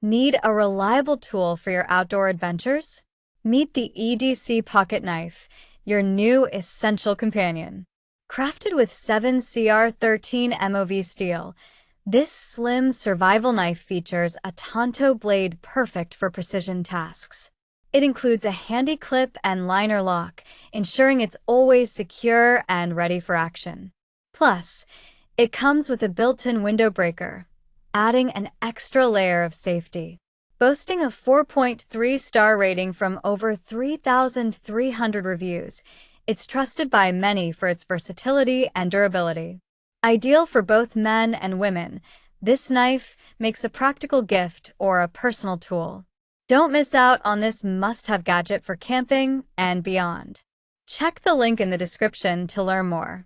Need a reliable tool for your outdoor adventures? Meet the EDC Pocket Knife, your new essential companion. Crafted with 7CR13 MOV steel, this slim survival knife features a tanto blade perfect for precision tasks. It includes a handy clip and liner lock, ensuring it's always secure and ready for action. Plus, it comes with a built-in window breaker, adding an extra layer of safety. Boasting a 4.3-star rating from over 3,300 reviews, it's trusted by many for its versatility and durability. Ideal for both men and women, this knife makes a practical gift or a personal tool. Don't miss out on this must-have gadget for camping and beyond. Check the link in the description to learn more.